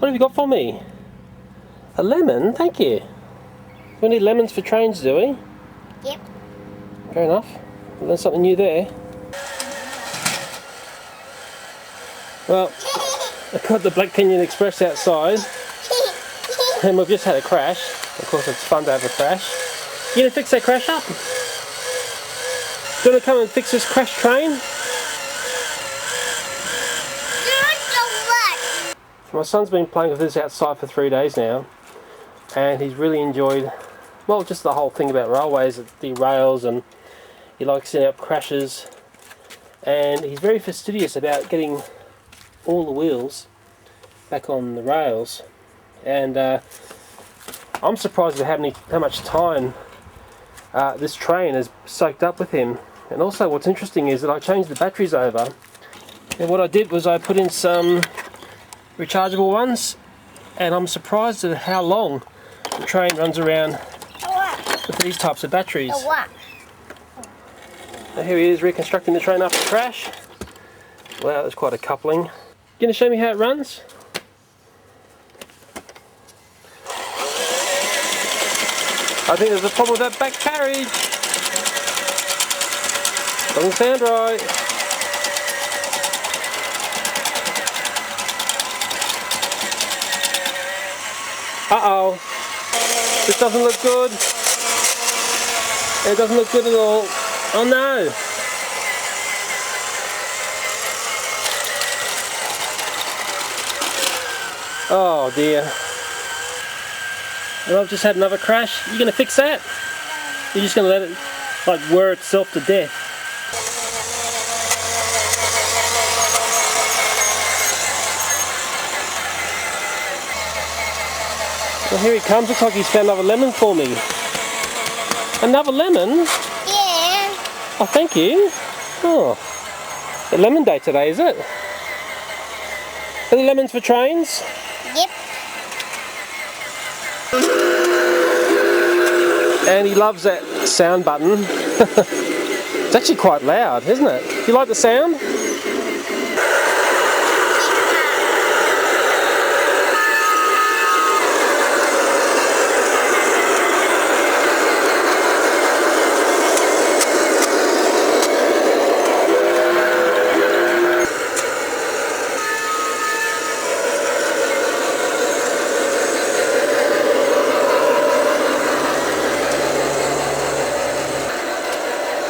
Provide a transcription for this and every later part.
What have you got for me? A lemon? Thank you. We need lemons for trains, do we? Yep. Fair enough. Well, there's something new there. Well, I've got the Black Canyon Express outside and we've just had a crash. Of course it's fun to have a crash. You gonna fix that crash up? Do you want to come and fix this crash train? So my son's been playing with this outside for 3 days now and he's really enjoyed, well, just the whole thing about railways, the rails, and he likes setting up crashes, and he's very fastidious about getting all the wheels back on the rails. And I'm surprised at how much time this train has soaked up with him. And also what's interesting is that I changed the batteries over, and what I did was I put in some rechargeable ones, and I'm surprised at how long the train runs around with these types of batteries. Now here he is reconstructing the train after the crash. Wow, there's quite a coupling. You gonna show me how it runs? I think there's a problem with that back carriage. Doesn't sound right. Uh-oh. This doesn't look good. It doesn't look good at all. Oh no. Oh dear. And I've just had another crash. You gonna fix that? You're just gonna let it like wear itself to death? Well, here he comes. Looks like he's found another lemon for me. Another lemon? Yeah. Oh, thank you. Oh, the lemon day today, is it? Are the lemons for trains? Yep. And he loves that sound button. It's actually quite loud, isn't it? Do you like the sound?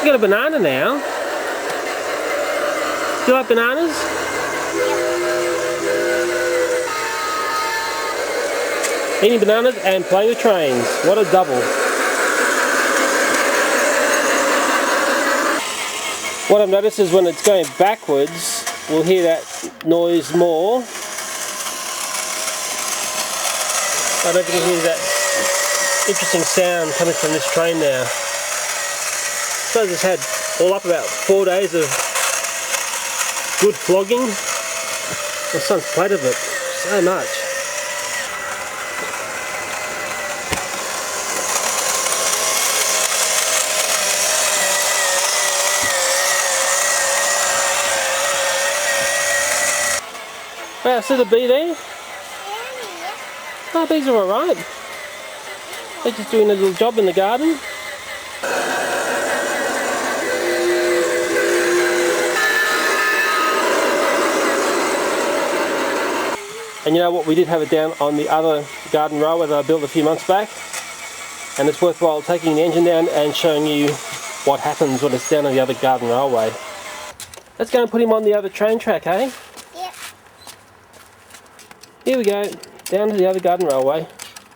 You got a banana now. Do you like bananas? Eating bananas and playing with trains. What a double. What I've noticed is when it's going backwards, we'll hear that noise more. I don't know if you can hear that interesting sound coming from this train now. I suppose it's had all up about 4 days of good flogging. My son's played with it so much. Wow, see the bee there? Oh, bees are alright. They're just doing a little job in the garden. And you know what, we did have it down on the other garden railway that I built a few months back, and it's worthwhile taking the engine down and showing you what happens when it's down on the other garden railway. Let's go and put him on the other train track, eh? Yep. Here we go, down to the other garden railway.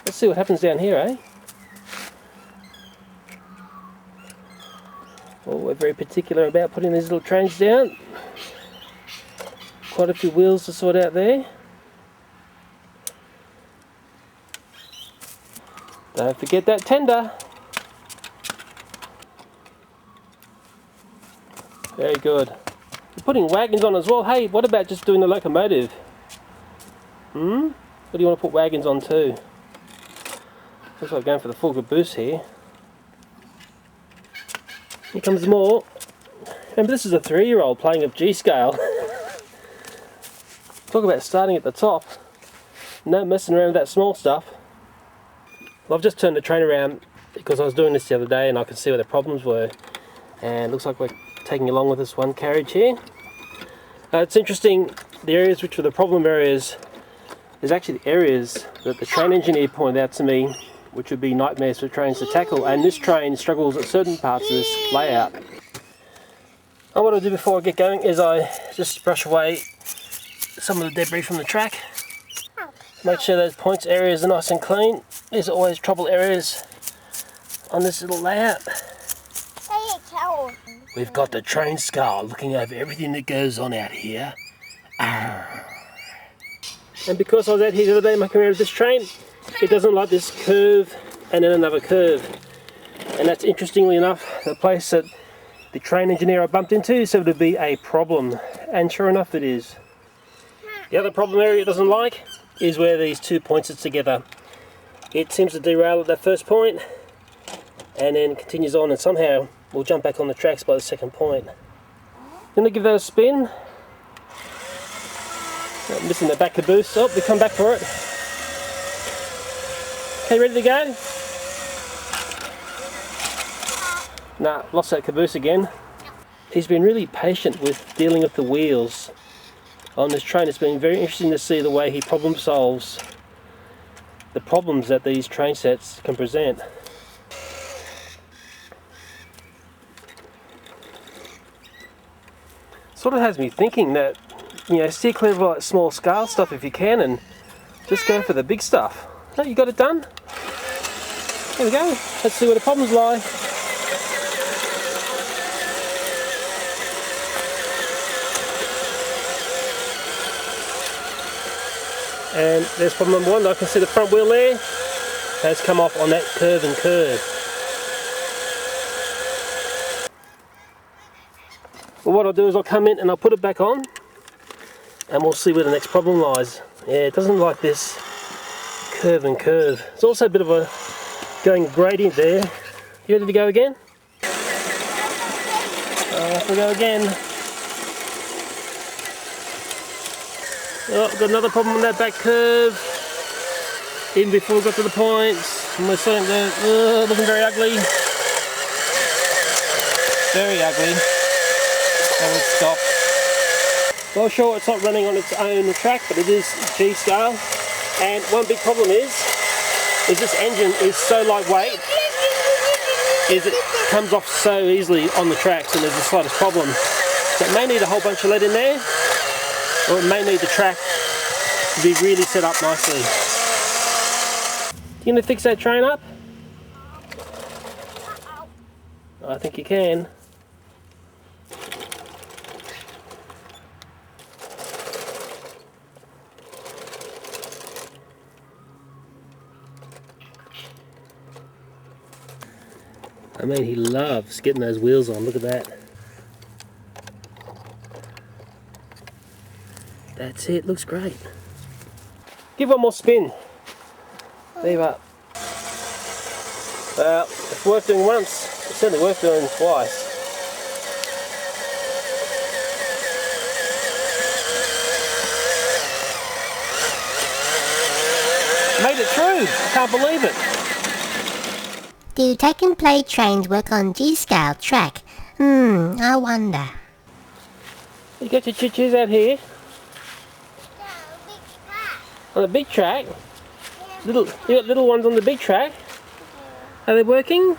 Let's see what happens down here, eh? Well, we're very particular about putting these little trains down. Quite a few wheels to sort out there. Don't forget that tender. Very good. We're putting wagons on as well. Hey, what about just doing the locomotive? Or do you want to put wagons on too? Looks like going for the full caboose here. Here comes more. Remember, this is a 3-year-old playing with G-scale. Talk about starting at the top. No messing around with that small stuff. Well, I've just turned the train around because I was doing this the other day and I could see where the problems were. And it looks like we're taking along with this one carriage here. It's interesting, the areas which were the problem areas is actually the areas that the train engineer pointed out to me, which would be nightmares for trains to tackle, and this train struggles at certain parts of this layout. And what I'll do before I get going is I just brush away some of the debris from the track. Make sure those points areas are nice and clean. There's always trouble areas on this little layout. We've got the train scar looking over everything that goes on out here. Arr. And because I was out here the other day mucking around with this train, it doesn't like this curve and then another curve. And that's, interestingly enough, the place that the train engineer I bumped into said it would be a problem. And sure enough it is. The other problem area it doesn't like is where these two points are together. It seems to derail at that first point and then continues on, and somehow we'll jump back on the tracks by the second point. I'm going to give that a spin. I'm missing the back caboose. Oh, we come back for it. Okay, ready to go? Nah, lost that caboose again. He's been really patient with dealing with the wheels on this train. It's been very interesting to see the way he problem solves the problems that these train sets can present. Sort of has me thinking that, you know, steer clear of all that small scale stuff if you can and just go for the big stuff. No, you got it done? There we go. Let's see where the problems lie. And there's problem number one. I can see the front wheel there has come off on that curve and curve. Well, what I'll do is I'll come in and I'll put it back on and we'll see where the next problem lies. Yeah, it doesn't like this curve and curve. It's also a bit of a going gradient there. You ready to go again? Off we go again. Oh, got another problem on that back curve. Even before we got to the points. And we're starting to, looking very ugly. Very ugly. And we'll stop. Well, sure, it's not running on its own track, but it is G-scale. And one big problem is this engine is so lightweight, is it comes off so easily on the tracks, and there's the slightest problem. So it may need a whole bunch of lead in there, or it may need the track to be really set up nicely. You gonna fix that train up? I think you can. I mean, he loves getting those wheels on. Look at that. That's it, looks great. Give one more spin. Leave up. Well, it's worth doing once. It's certainly worth doing twice. Made it through. I can't believe it. Do take and play trains work on G-scale track? I wonder. You got your choo-choos out here? On the big track? You got little ones on the big track? Are they working?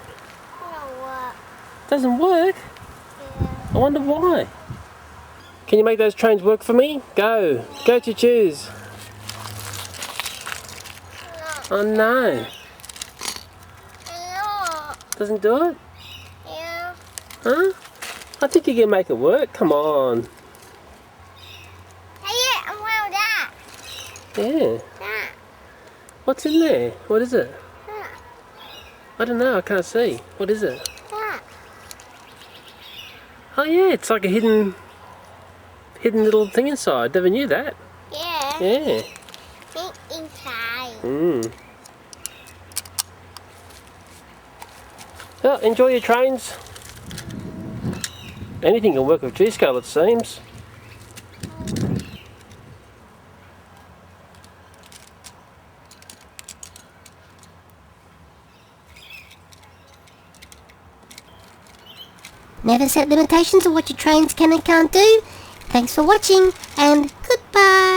Doesn't work? I wonder why. Can you make those trains work for me? Go. Go to choose. Oh no. Doesn't do it? Yeah. Huh? I think you can make it work. Come on. Hey, yeah, I'm well that. Yeah. That. What's in there? What is it? That. I don't know. I can't see. What is it? That. Oh yeah, it's like a hidden little thing inside. Never knew that. Yeah. Yeah. Think inside. Well, enjoy your trains. Anything can work with G-scale, it seems. Never set limitations of what your trains can and can't do. Thanks for watching, and goodbye.